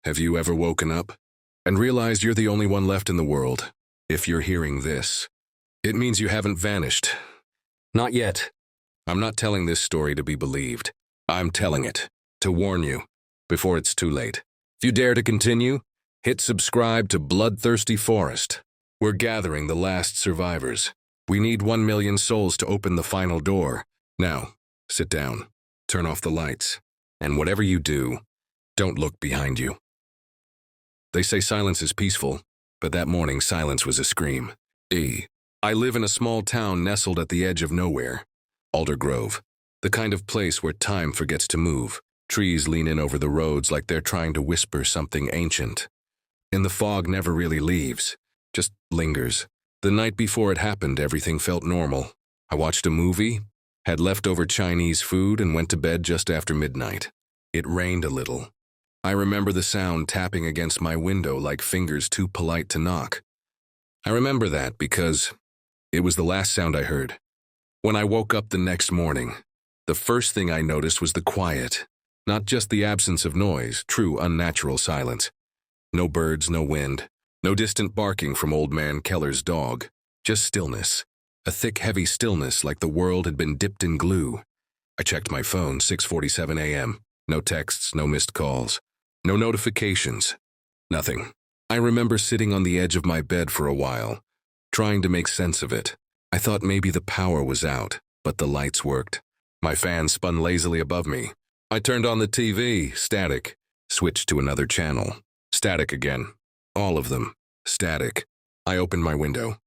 Have you ever woken up and realized you're the only one left in the world? If you're hearing this, it means you haven't vanished. Not yet. I'm not telling this story to be believed. I'm telling it to warn you before it's too late. If you dare to continue, hit subscribe to Bloodthirsty Forest. We're gathering the last survivors. We need 1 million souls to open the final door. Now, sit down, turn off the lights, and whatever you do, don't look behind you. They say silence is peaceful, but that morning silence was a scream. I live in a small town nestled at the edge of nowhere. Alder Grove, the kind of place where time forgets to move. Trees lean in over the roads like they're trying to whisper something ancient. And the fog never really leaves, just lingers. The night before it happened, everything felt normal. I watched a movie, had leftover Chinese food, and went to bed just after midnight. It rained a little. I remember the sound tapping against my window like fingers too polite to knock. I remember that because it was the last sound I heard. When I woke up the next morning, the first thing I noticed was the quiet, not just the absence of noise, true unnatural silence. No birds, no wind, no distant barking from old man Keller's dog, just stillness, a thick, heavy stillness like the world had been dipped in glue. I checked my phone, 6:47 a.m., no texts, no missed calls. No notifications. Nothing. I remember sitting on the edge of my bed for a while, trying to make sense of it. I thought maybe the power was out, but the lights worked. My fan spun lazily above me. I turned on the TV, static. Switched to another channel. Static again. All of them. Static. I opened my window.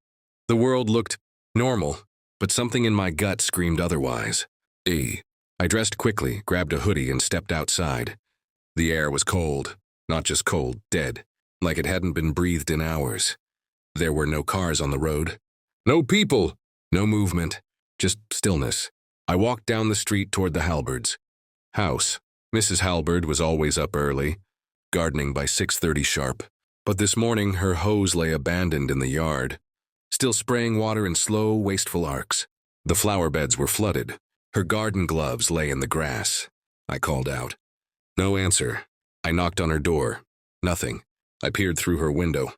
The world looked normal, but something in my gut screamed otherwise. I dressed quickly, grabbed a hoodie, and stepped outside. The air was cold, not just cold, dead, like it hadn't been breathed in hours. There were no cars on the road, no people, no movement, just stillness. I walked down the street toward the Halberds' house. Mrs. Halberd was always up early, gardening by 6:30 sharp. But this morning her hose lay abandoned in the yard, still spraying water in slow, wasteful arcs. The flower beds were flooded. Her garden gloves lay in the grass. I called out. No answer. I knocked on her door. Nothing. I peered through her window.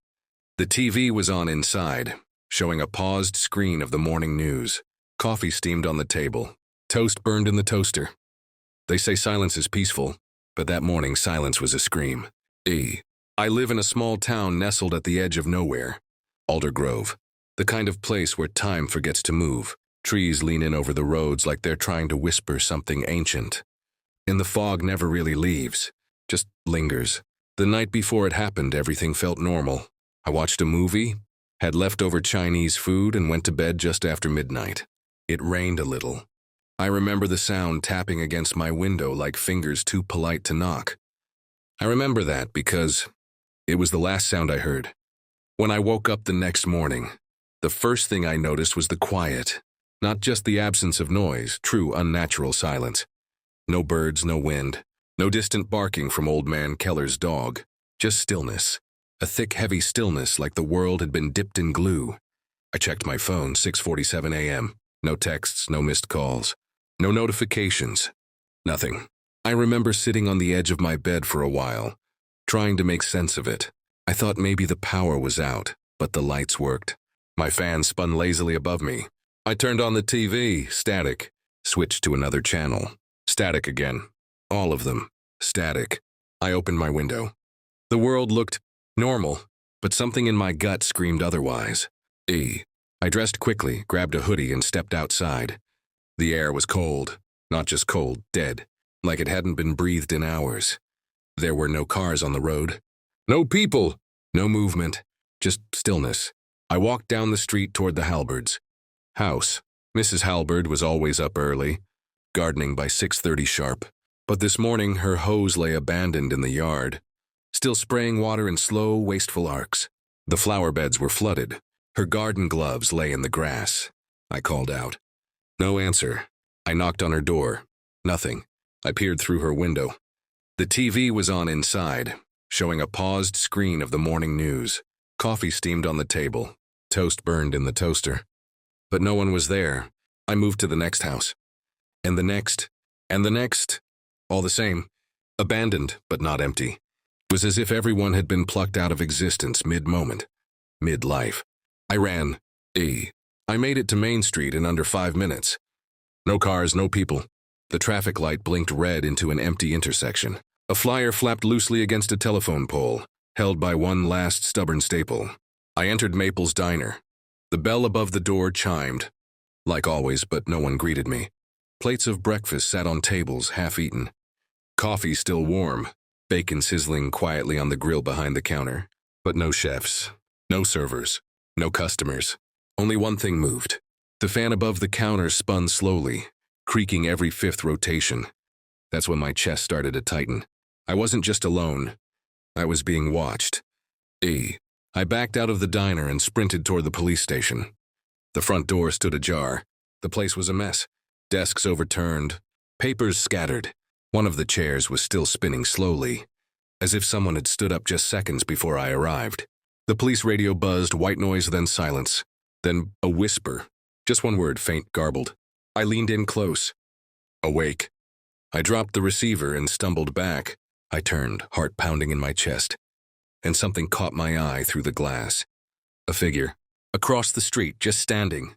The TV was on inside, showing a paused screen of the morning news. Coffee steamed on the table. Toast burned in the toaster. They say silence is peaceful, but that morning silence was a scream. I live in a small town nestled at the edge of nowhere. Alder Grove, the kind of place where time forgets to move. Trees lean in over the roads like they're trying to whisper something ancient. And the fog never really leaves, just lingers. The night before it happened, everything felt normal. I watched a movie, had leftover Chinese food, and went to bed just after midnight. It rained a little. I remember the sound tapping against my window like fingers too polite to knock. I remember that because it was the last sound I heard. When I woke up the next morning, the first thing I noticed was the quiet, not just the absence of noise, true unnatural silence. No birds, no wind, no distant barking from old man Keller's dog, just stillness, a thick, heavy stillness like the world had been dipped in glue. I checked my phone, 6:47 a.m., no texts, no missed calls, no notifications, nothing. I remember sitting on the edge of my bed for a while, trying to make sense of it. I thought maybe the power was out, but the lights worked. My fan spun lazily above me. I turned on the TV, static. Switched to another channel. Static again. All of them. Static. I opened my window. The world looked normal, but something in my gut screamed otherwise. I dressed quickly, grabbed a hoodie, and stepped outside. The air was cold, not just cold, dead, like it hadn't been breathed in hours. There were no cars on the road, no people, no movement, just stillness. I walked down the street toward the Halberds' house. Mrs. Halberd was always up early, gardening by 6:30 sharp. But this morning her hose lay abandoned in the yard, still spraying water in slow, wasteful arcs. The flower beds were flooded. Her garden gloves lay in the grass. I called out. No answer. I knocked on her door. Nothing. I peered through her window. The TV was on inside, showing a paused screen of the morning news. Coffee steamed on the table. Toast burned in the toaster. But no one was there. I moved to the next house. And the next. And the next. All the same. Abandoned, but not empty. It was as if everyone had been plucked out of existence mid-moment, mid-life. I ran. I made it to Main Street in under 5 minutes. No cars, no people. The traffic light blinked red into an empty intersection. A flyer flapped loosely against a telephone pole, held by one last stubborn staple. I entered Maple's diner. The bell above the door chimed. Like always, but no one greeted me. Plates of breakfast sat on tables, half-eaten. Coffee still warm, bacon sizzling quietly on the grill behind the counter. But no chefs, no servers, no customers. Only one thing moved. The fan above the counter spun slowly, creaking every 5th rotation. That's when my chest started to tighten. I wasn't just alone. I was being watched. I backed out of the diner and sprinted toward the police station. The front door stood ajar. The place was a mess. Desks overturned, papers scattered. One of the chairs was still spinning slowly, as if someone had stood up just seconds before I arrived. The police radio buzzed, white noise, then silence. Then a whisper. Just one word, faint, garbled. I leaned in close. Awake. I dropped the receiver and stumbled back. I turned, heart pounding in my chest. And something caught my eye through the glass. A figure. Across the street, just standing.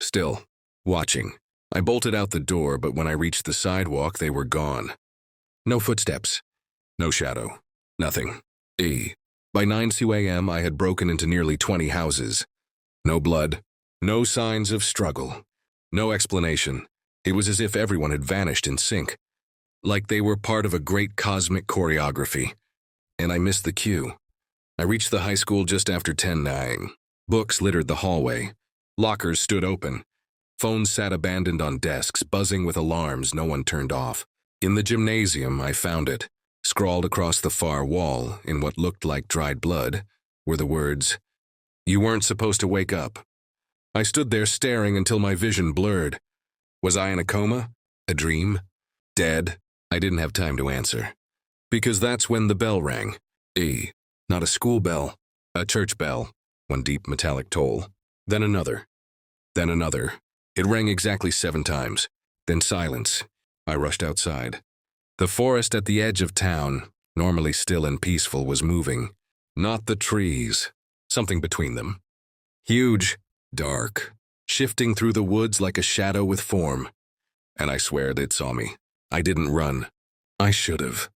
Still. Watching. I bolted out the door, but when I reached the sidewalk, they were gone. No footsteps. No shadow. Nothing. By 9 a.m., I had broken into nearly 20 houses. No blood. No signs of struggle. No explanation. It was as if everyone had vanished in sync. Like they were part of a great cosmic choreography. And I missed the cue. I reached the high school just after 10:09. Books littered the hallway. Lockers stood open. Phones sat abandoned on desks, buzzing with alarms no one turned off. In the gymnasium, I found it. Scrawled across the far wall, in what looked like dried blood, were the words, "You weren't supposed to wake up." I stood there staring until my vision blurred. Was I in a coma? A dream? Dead? I didn't have time to answer. Because that's when the bell rang. Not a school bell, a church bell, one deep metallic toll. Then another. Then another. It rang exactly 7 times. Then silence. I rushed outside. The forest at the edge of town, normally still and peaceful, was moving. Not the trees. Something between them. Huge, dark, shifting through the woods like a shadow with form. And I swear it saw me. I didn't run. I should have.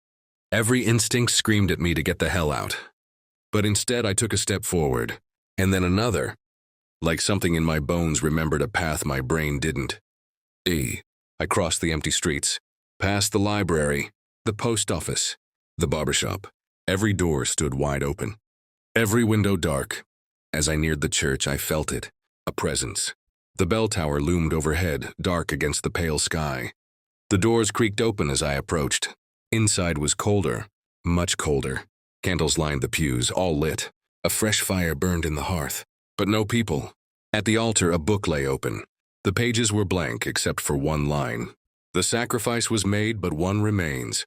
Every instinct screamed at me to get the hell out. But instead I took a step forward, and then another. Like something in my bones remembered a path my brain didn't. I crossed the empty streets, past the library, the post office, the barbershop. Every door stood wide open. Every window dark. As I neared the church, I felt it, a presence. The bell tower loomed overhead, dark against the pale sky. The doors creaked open as I approached. Inside was colder, much colder. Candles lined the pews, all lit. A fresh fire burned in the hearth. But no people. At the altar, a book lay open. The pages were blank except for one line. The sacrifice was made, but one remains.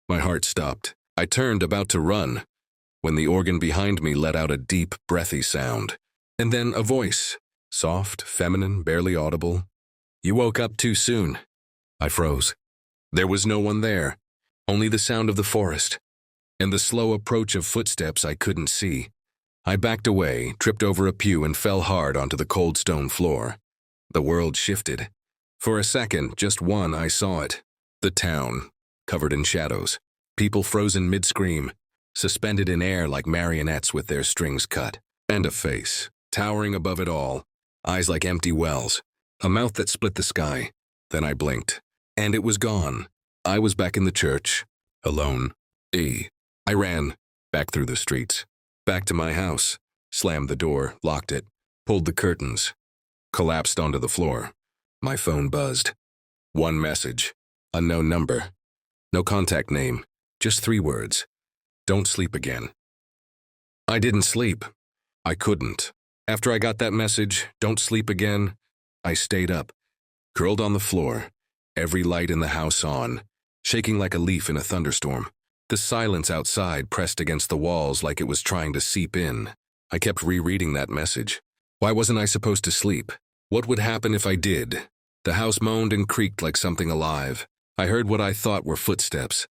My heart stopped. I turned, about to run, when the organ behind me let out a deep, breathy sound. And then a voice, soft, feminine, barely audible. "You woke up too soon." I froze. There was no one there, only the sound of the forest, and the slow approach of footsteps I couldn't see. I backed away, tripped over a pew, and fell hard onto the cold stone floor. The world shifted. For a second, just one, I saw it. The town, covered in shadows. People frozen mid-scream, suspended in air like marionettes with their strings cut. And a face, towering above it all, eyes like empty wells, a mouth that split the sky. Then I blinked, and it was gone. I was back in the church, alone. I ran, back through the streets, back to my house, slammed the door, locked it, pulled the curtains, collapsed onto the floor. My phone buzzed. One message, unknown number, no contact name, just 3 words. Don't sleep again. I didn't sleep. I couldn't. After I got that message, don't sleep again, I stayed up, curled on the floor, every light in the house on, shaking like a leaf in a thunderstorm. The silence outside pressed against the walls like it was trying to seep in. I kept rereading that message. Why wasn't I supposed to sleep? What would happen if I did? The house moaned and creaked like something alive. I heard what I thought were footsteps.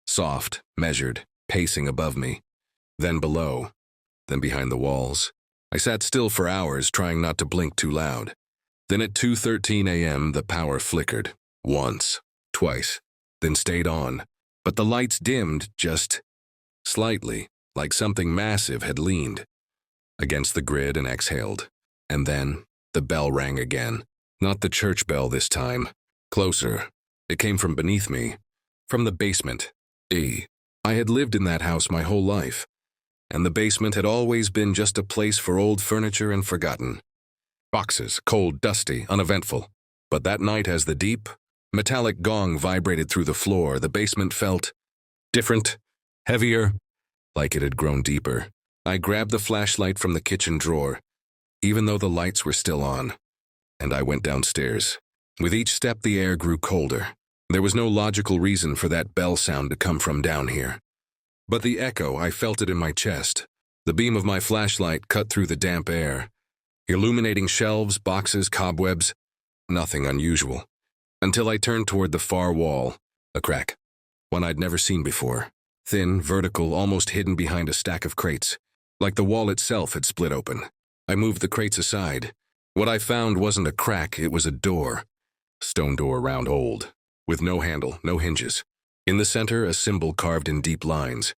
Soft, measured, pacing above me, then below, then behind the walls. I sat still for hours, trying not to blink too loud. Then at 2:13 a.m., the power flickered. Once, twice, then stayed on. But the lights dimmed just slightly, like something massive had leaned against the grid and exhaled. And then the bell rang again. Not the church bell this time. Closer. It came from beneath me, from the basement. I had lived in that house my whole life, and the basement had always been just a place for old furniture and forgotten. Boxes, cold, dusty, uneventful. But that night, as the deep, metallic gong vibrated through the floor, the basement felt different, heavier, like it had grown deeper. I grabbed the flashlight from the kitchen drawer, even though the lights were still on, and I went downstairs. With each step, the air grew colder. There was no logical reason for that bell sound to come from down here. But the echo, I felt it in my chest. The beam of my flashlight cut through the damp air, illuminating shelves, boxes, cobwebs. Nothing unusual. Until I turned toward the far wall, a crack, one I'd never seen before. Thin, vertical, almost hidden behind a stack of crates, like the wall itself had split open. I moved the crates aside. What I found wasn't a crack, it was a door. Stone door, round, old, with no handle, no hinges. In the center, a symbol carved in deep lines.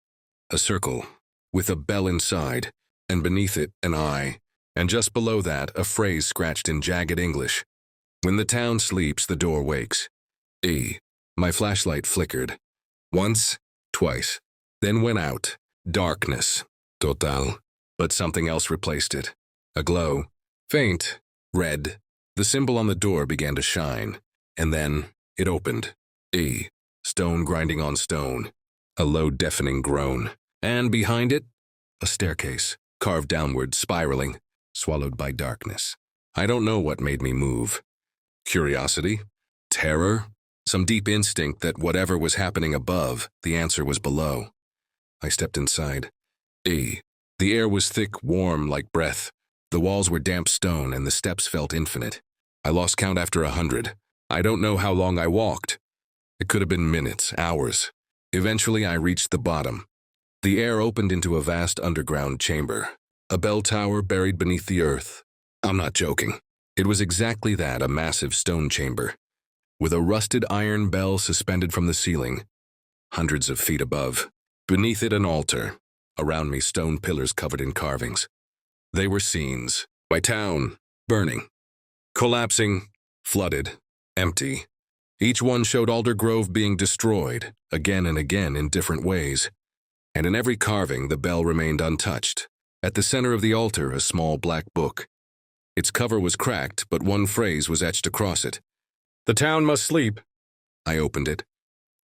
A circle, with a bell inside, and beneath it, an eye. And just below that, a phrase scratched in jagged English. When the town sleeps, the door wakes. My flashlight flickered. Once, twice, then went out. Darkness. Total. But something else replaced it. A glow. Faint. Red. The symbol on the door began to shine. And then, it opened. Stone grinding on stone. A low, deafening groan. And behind it, a staircase, carved downward, spiraling, swallowed by darkness. I don't know what made me move. Curiosity? Terror? Some deep instinct that whatever was happening above, the answer was below. I stepped inside. The air was thick, warm, like breath. The walls were damp stone, and the steps felt infinite. I lost count after 100. I don't know how long I walked. It could have been minutes, hours. Eventually, I reached the bottom. The air opened into a vast underground chamber. A bell tower buried beneath the earth. I'm not joking. It was exactly that, a massive stone chamber, with a rusted iron bell suspended from the ceiling, hundreds of feet above. Beneath it, an altar. Around me, stone pillars covered in carvings. They were scenes. My town, burning, collapsing, flooded, empty. Each one showed Alder Grove being destroyed, again and again in different ways. And in every carving, the bell remained untouched. At the center of the altar, a small black book. Its cover was cracked, but one phrase was etched across it. "The town must sleep." I opened it.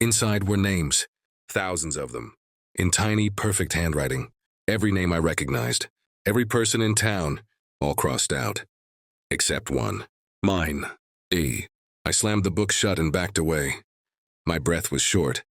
Inside were names, thousands of them, in tiny, perfect handwriting. Every name I recognized, every person in town, all crossed out. Except one. Mine. I slammed the book shut and backed away. My breath was short.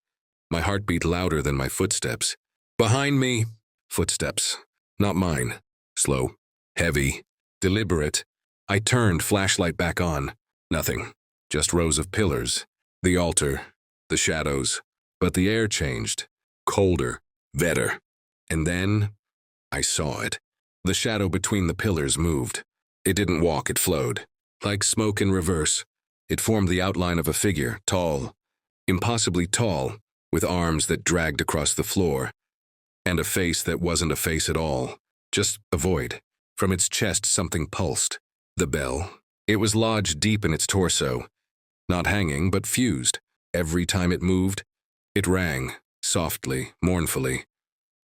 My heart beat louder than my footsteps. Behind me, footsteps. Not mine. Slow, heavy, deliberate. I turned, flashlight back on. Nothing. Just rows of pillars. The altar. The shadows. But the air changed. Colder. Vetter. And then, I saw it. The shadow between the pillars moved. It didn't walk, it flowed. Like smoke in reverse. It formed the outline of a figure, tall. Impossibly tall, with arms that dragged across the floor. And a face that wasn't a face at all. Just a void. From its chest, something pulsed. The bell. It was lodged deep in its torso. Not hanging, but fused. Every time it moved, it rang, softly, mournfully.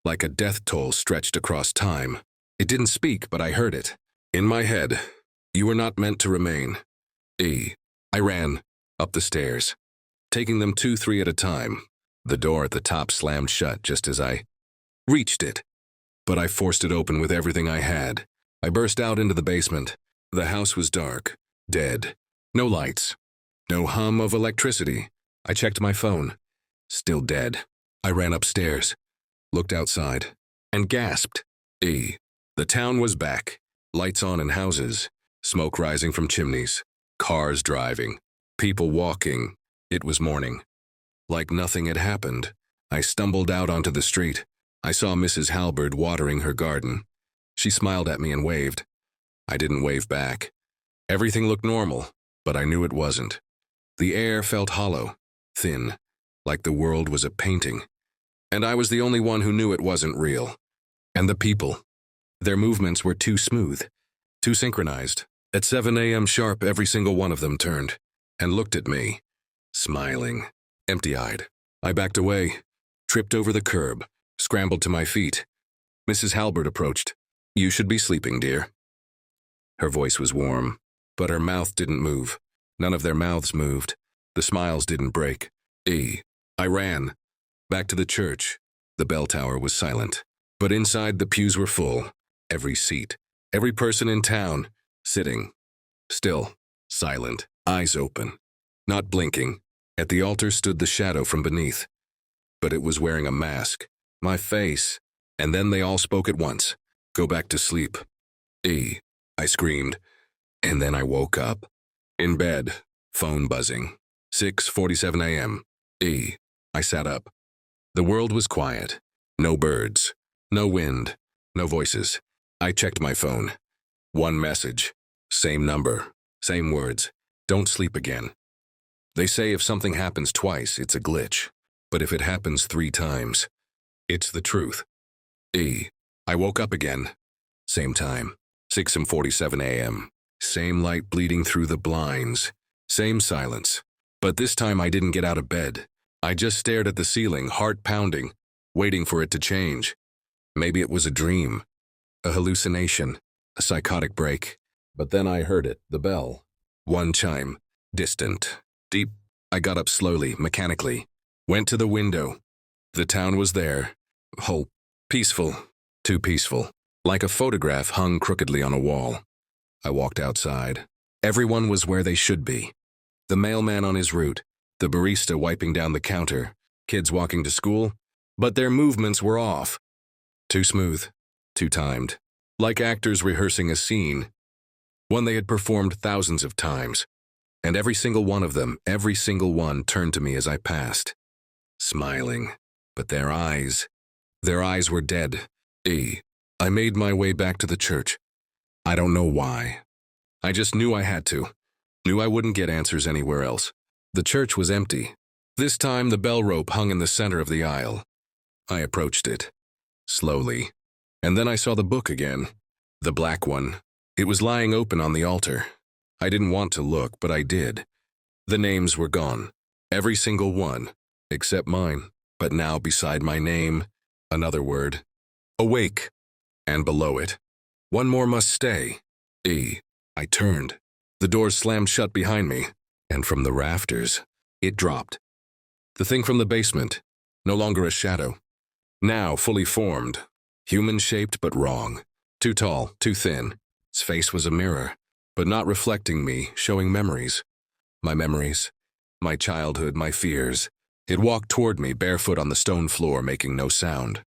Like a death toll stretched across time. It didn't speak, but I heard it. In my head, "You were not meant to remain." I ran, up the stairs, taking them 2, 3 at a time. The door at the top slammed shut just as I reached it. But I forced it open with everything I had. I burst out into the basement. The house was dark, dead. No lights, no hum of electricity. I checked my phone. Still dead. I ran upstairs, looked outside, and gasped. The town was back. Lights on in houses, smoke rising from chimneys, cars driving, people walking. It was morning. Like nothing had happened. I stumbled out onto the street. I saw Mrs. Halberd watering her garden. She smiled at me and waved. I didn't wave back. Everything looked normal, but I knew it wasn't. The air felt hollow, thin, like the world was a painting. And I was the only one who knew it wasn't real. And the people. Their movements were too smooth, too synchronized. At 7 a.m. sharp, every single one of them turned and looked at me, smiling, empty-eyed. I backed away, tripped over the curb, scrambled to my feet. Mrs. Halberd approached. "You should be sleeping, dear." Her voice was warm, but her mouth didn't move. None of their mouths moved. The smiles didn't break. I ran. Back to the church. The bell tower was silent. But inside, the pews were full. Every seat, every person in town, sitting. Still, silent, eyes open, not blinking. At the altar stood the shadow from beneath. But it was wearing a mask. My face. And then they all spoke at once. "Go back to sleep." I screamed. And then I woke up. In bed, phone buzzing. 6:47 a.m. I sat up. The world was quiet. No birds. No wind. No voices. I checked my phone. One message. Same number. Same words. "Don't sleep again." They say if something happens twice, it's a glitch. But if it happens 3 times, it's the truth. I woke up again. Same time. 6:47 a.m. Same light bleeding through the blinds. Same silence. But this time I didn't get out of bed. I just stared at the ceiling, heart pounding, waiting for it to change. Maybe it was a dream, a hallucination, a psychotic break. But then I heard it, the bell. One chime, distant, deep. I got up slowly, mechanically, went to the window. The town was there, whole, peaceful, too peaceful, like a photograph hung crookedly on a wall. I walked outside. Everyone was where they should be. The mailman on his route, the barista wiping down the counter, kids walking to school, but their movements were off. Too smooth, too timed, like actors rehearsing a scene, one they had performed thousands of times. And every single one of them, every single one turned to me as I passed, smiling, but their eyes were dead. I made my way back to the church. I don't know why. I just knew I had to. Knew I wouldn't get answers anywhere else. The church was empty. This time the bell rope hung in the center of the aisle. I approached it, slowly, and then I saw the book again, the black one. It was lying open on the altar. I didn't want to look, but I did. The names were gone, every single one, except mine, but now beside my name, another word, awake, and below it, one more must stay. I turned. The doors slammed shut behind me, and from the rafters, it dropped. The thing from the basement, no longer a shadow, now fully formed, human-shaped but wrong, too tall, too thin. Its face was a mirror, but not reflecting me, showing memories. My memories, my childhood, my fears. It walked toward me, barefoot on the stone floor, making no sound.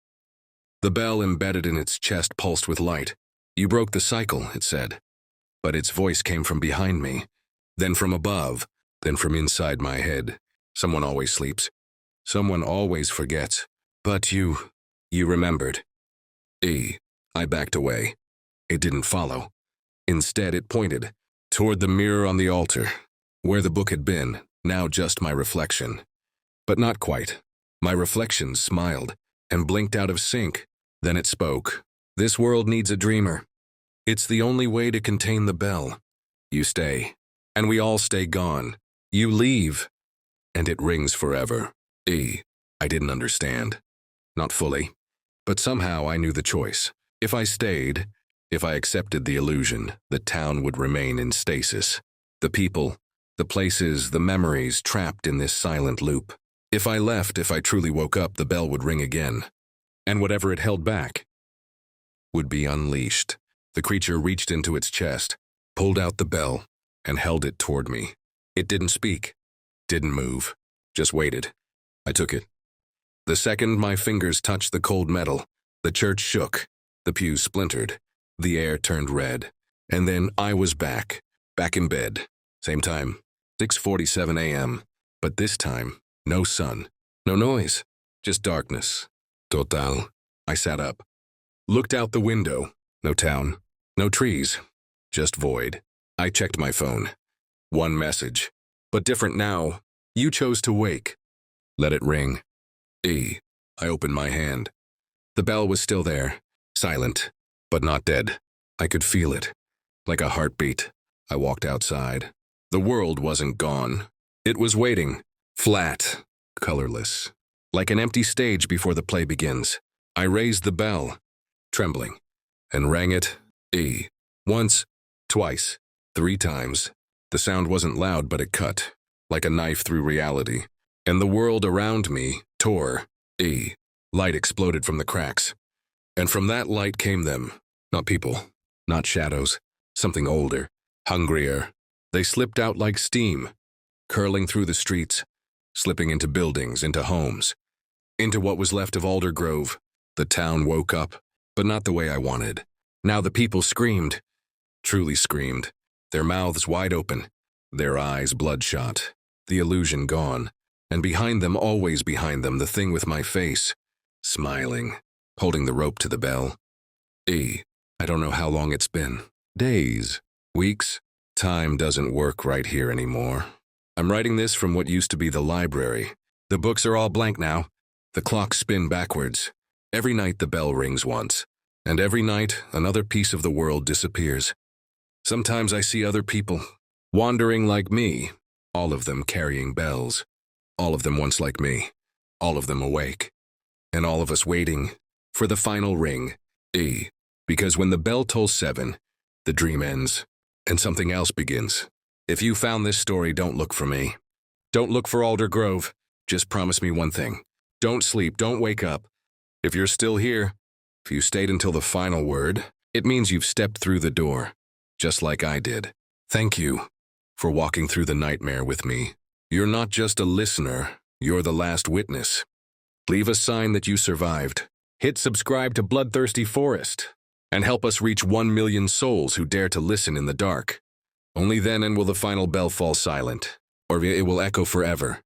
The bell embedded in its chest pulsed with light. "You broke the cycle," it said. But its voice came from behind me, then from above, then from inside my head. Someone always sleeps. Someone always forgets. But you remembered. I backed away. It didn't follow. Instead, it pointed toward the mirror on the altar, where the book had been, now just my reflection. But not quite. My reflection smiled and blinked out of sync. Then it spoke. "This world needs a dreamer. It's the only way to contain the bell. You stay, and we all stay gone. You leave, and it rings forever." I didn't understand. Not fully. But somehow I knew the choice. If I stayed, if I accepted the illusion, the town would remain in stasis. The people, the places, the memories trapped in this silent loop. If I left, if I truly woke up, the bell would ring again. And whatever it held back would be unleashed. The creature reached into its chest, pulled out the bell, and held it toward me. It didn't speak, didn't move, just waited. I took it. The second my fingers touched the cold metal, the church shook, the pews splintered, the air turned red, and then I was back in bed. Same time, 6:47 a.m., but this time, no sun, no noise, Just darkness. Total. I sat up. Looked out the window. No town. No trees. Just void. I checked my phone. One message. But different now. You chose to wake. Let it ring. I opened my hand. The bell was still there. Silent. But not dead. I could feel it. Like a heartbeat. I walked outside. The world wasn't gone. It was waiting. Flat. Colorless. Like an empty stage before the play begins. I raised the bell. Trembling. And rang it. Once. Twice. 3 times. The sound wasn't loud, but it cut. Like a knife through reality. And the world around me tore. Light exploded from the cracks. And from that light came them. Not people. Not shadows. Something older. Hungrier. They slipped out like steam. Curling through the streets. Slipping into buildings, into homes. Into what was left of Alder Grove. The town woke up, but not the way I wanted. Now the people screamed. Truly screamed. Their mouths wide open. Their eyes bloodshot. The illusion gone. And behind them, always behind them, the thing with my face. Smiling. Holding the rope to the bell. I don't know how long it's been. Days. Weeks. Time doesn't work right here anymore. I'm writing this from what used to be the library. The books are all blank now. The clocks spin backwards. Every night the bell rings once. And every night another piece of the world disappears. Sometimes I see other people, wandering like me, all of them carrying bells. All of them once like me. All of them awake. And all of us waiting for the final ring. Because when the bell tolls 7, the dream ends, and something else begins. If you found this story, don't look for me. Don't look for Alder Grove. Just promise me one thing. Don't sleep, don't wake up. If you're still here, if you stayed until the final word, it means you've stepped through the door, just like I did. Thank you for walking through the nightmare with me. You're not just a listener, you're the last witness. Leave a sign that you survived. Hit subscribe to Bloodthirsty Forest, and help us reach 1 million souls who dare to listen in the dark. Only then will the final bell fall silent, or it will echo forever.